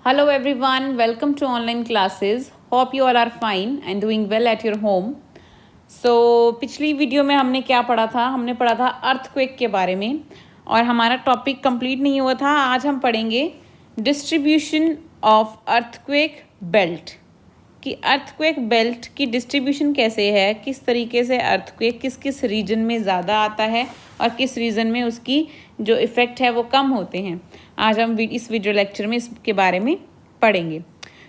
Hello everyone, welcome to online classes. Hope you all are fine and doing well at your home. So पिछली video में हमने क्या पढ़ा था? हमने पढ़ा था अर्थक्वेक के बारे में और हमारा टॉपिक कंप्लीट नहीं हुआ था. आज हम पढ़ेंगे डिस्ट्रीब्यूशन ऑफ अर्थक्वेक बेल्ट कि अर्थक्वेक बेल्ट की डिस्ट्रीब्यूशन कैसे है, किस तरीके से अर्थक्वेक किस किस रीजन में ज़्यादा आता है और किस रीजन में उसकी जो इफ़ेक्ट है वो कम होते हैं. आज हम इस वीडियो लेक्चर में इसके बारे में पढ़ेंगे.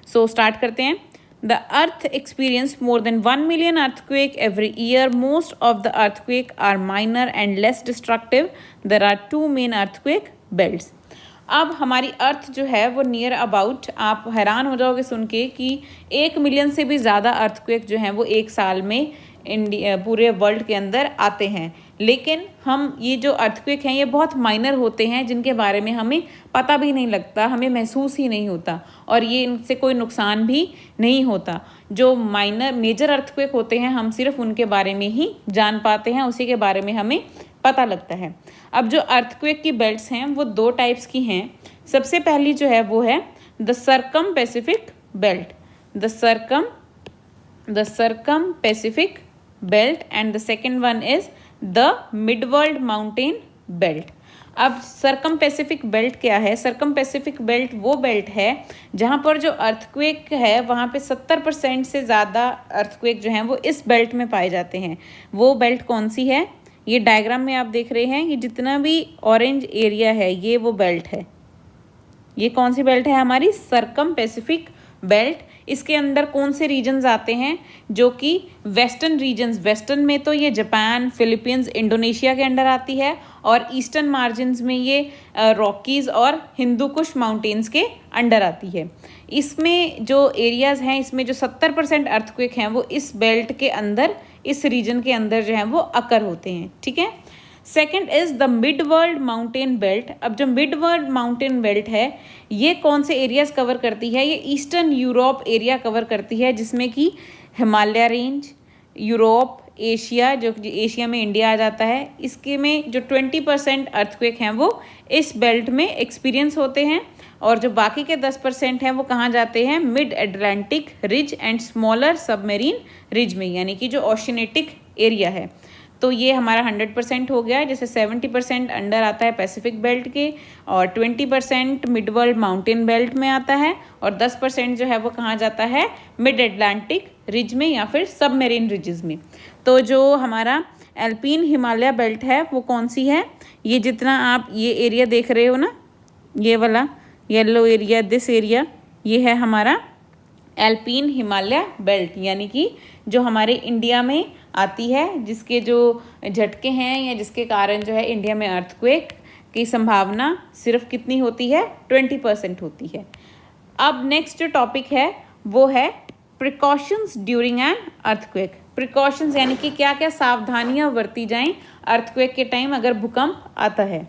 सो स्टार्ट करते हैं. The earth experience more than 1 million earthquake every year. Most of the earthquake are minor and less destructive. There are 2 main earthquake belts. अब हमारी अर्थ जो है वो नियर अबाउट, आप हैरान हो जाओगे सुन के कि 1 मिलियन से भी ज़्यादा अर्थक्वेक जो हैं वो एक साल में इंडिया पूरे वर्ल्ड के अंदर आते हैं. लेकिन हम ये जो अर्थक्वेक हैं ये बहुत माइनर होते हैं जिनके बारे में हमें पता भी नहीं लगता, हमें महसूस ही नहीं होता और ये इनसे कोई नुकसान भी नहीं होता. जो माइनर मेजर अर्थक्वेक होते हैं हम सिर्फ उनके बारे में ही जान पाते हैं, उसी के बारे में हमें पता लगता है. अब जो अर्थक्वेक की बेल्ट्स हैं वो 2 टाइप्स की हैं. सबसे पहली जो है वो है the circum Pacific belt, the circum Pacific belt and the second one is the mid world mountain belt. अब सर्कम पैसिफिक बेल्ट क्या है? सर्कम पैसिफिक बेल्ट वो बेल्ट है जहाँ पर जो अर्थक्वेक है वहाँ पे 70% से ज़्यादा अर्थक्वेक जो हैं वो इस बेल्ट में पाए जाते हैं. वो बेल्ट कौन सी है? ये डायग्राम में आप देख रहे हैं कि जितना भी ऑरेंज एरिया है ये वो बेल्ट है. ये कौन सी बेल्ट है? हमारी सर्कम पैसिफिक बेल्ट. इसके अंदर कौन से रीजन्स आते हैं? जो कि वेस्टर्न रीजन्स, वेस्टर्न में तो ये जापान, फिलीपींस, इंडोनेशिया के अंडर आती है और ईस्टर्न मार्जिन्स में ये रॉकीज़ और हिंदू कुश माउंटेन्स के अंडर आती है. इसमें जो एरियाज़ हैं इसमें जो 70% अर्थक्वेक हैं वो इस बेल्ट के अंदर, इस रीजन के अंदर जो है वो अकर होते हैं. ठीक है. Second is the mid world mountain belt. अब जो मिड वर्ल्ड माउंटेन बेल्ट है ये कौन से एरियाज़ कवर करती है? ये ईस्टर्न यूरोप एरिया कवर करती है जिसमें कि हिमालय रेंज, यूरोप, एशिया, जो एशिया में इंडिया आ जाता है, इसके में जो 20% अर्थक्वेक हैं वो इस बेल्ट में एक्सपीरियंस होते हैं और जो बाकी के 10% हैं वो कहाँ जाते हैं? Mid Atlantic ridge and smaller submarine ridge में, यानी कि जो ओशिनेटिक एरिया है. तो ये हमारा 100% हो गया. जैसे 70% अंडर आता है पैसिफिक बेल्ट के और 20% मिड वर्ल्ड माउंटेन बेल्ट में आता है और 10% जो है वो कहाँ जाता है? मिड एटलांटिक रिज में या फिर सबमेरीन रिजेस में. तो जो हमारा एल्पीन हिमालय बेल्ट है वो कौन सी है? ये जितना आप ये एरिया देख रहे हो ना, ये वाला येलो एरिया, दिस एरिया, ये है हमारा एल्पीन हिमालय बेल्ट, यानी कि जो हमारे इंडिया में आती है, जिसके जो झटके हैं या जिसके कारण जो है इंडिया में अर्थक्वेक की संभावना सिर्फ कितनी होती है? 20% होती है. अब नेक्स्ट जो टॉपिक है वो है precautions during an earthquake. Precautions यानी कि क्या क्या सावधानियां बरती जाएं अर्थक्वेक के टाइम अगर भूकंप आता है.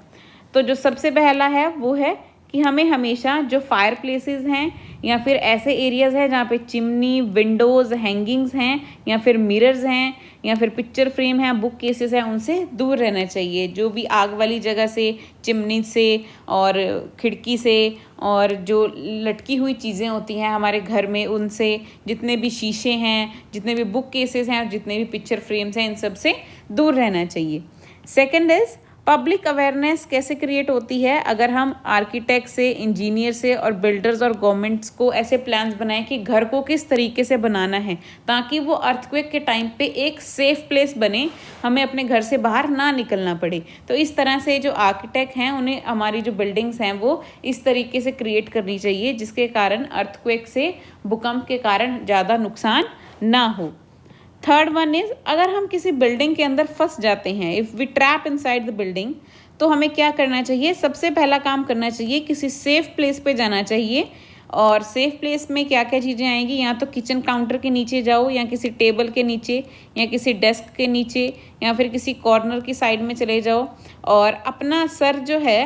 तो जो सबसे पहला है वो है कि हमें हमेशा जो फायर प्लेसेस हैं या फिर ऐसे एरियाज़ हैं जहाँ पे चिमनी, विंडोज़, हैंगिंग्स हैं या फिर मिरर्स हैं या फिर पिक्चर फ्रेम है, बुक केसेस हैं, उनसे दूर रहना चाहिए. जो भी आग वाली जगह से, चिमनी से और खिड़की से और जो लटकी हुई चीज़ें होती हैं हमारे घर में उनसे, जितने भी शीशे हैं, जितने भी बुक केसेस हैं और जितने भी पिक्चर फ्रेम्स हैं, इन सब से दूर रहना चाहिए. सेकेंड इज़ पब्लिक अवेयरनेस कैसे क्रिएट होती है? अगर हम आर्किटेक्ट से, इंजीनियर से और बिल्डर्स और गवर्नमेंट्स को ऐसे प्लान्स बनाएं कि घर को किस तरीके से बनाना है ताकि वो अर्थक्वेक के टाइम पे एक सेफ प्लेस बने, हमें अपने घर से बाहर ना निकलना पड़े. तो इस तरह से जो आर्किटेक्ट हैं उन्हें हमारी जो बिल्डिंग्स हैं वो इस तरीके से क्रिएट करनी चाहिए जिसके कारण अर्थक्वेक से, भूकंप के कारण ज़्यादा नुकसान ना हो. थर्ड वन इज़ अगर हम किसी बिल्डिंग के अंदर फंस जाते हैं, if we trap inside the building, तो हमें क्या करना चाहिए? सबसे पहला काम करना चाहिए किसी सेफ प्लेस पे जाना चाहिए. और सेफ प्लेस में क्या क्या चीज़ें आएंगी? या तो किचन काउंटर के नीचे जाओ या किसी टेबल के नीचे या किसी डेस्क के नीचे या फिर किसी कॉर्नर की साइड में चले जाओ और अपना सर जो है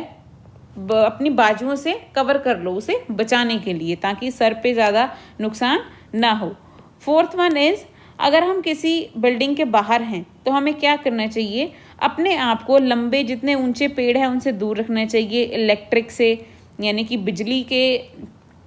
अपनी बाजुओं से कवर कर लो उसे बचाने के लिए, ताकि सर पे ज़्यादा नुकसान ना हो. फोर्थ वन इज़ अगर हम किसी बिल्डिंग के बाहर हैं तो हमें क्या करना चाहिए? अपने आप को लंबे जितने ऊंचे पेड़ हैं उनसे दूर रखना चाहिए. इलेक्ट्रिक से, यानी कि बिजली के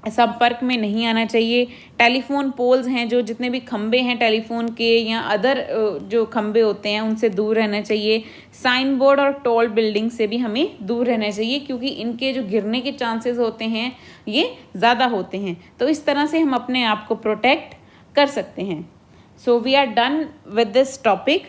संपर्क में नहीं आना चाहिए। टेलीफोन पोल्स हैं, जो जितने भी खंबे हैं टेलीफोन के या अदर जो खंबे होते हैं उनसे दूर रहना चाहिए। साइन बोर्ड और टॉल बिल्डिंग से भी हमें दूर रहना चाहिए, क्योंकि इनके जो गिरने के चांसेस होते हैं ये ज़्यादा होते हैं। तो इस तरह से हम अपने आप को प्रोटेक्ट कर सकते हैं। So we are done with this topic.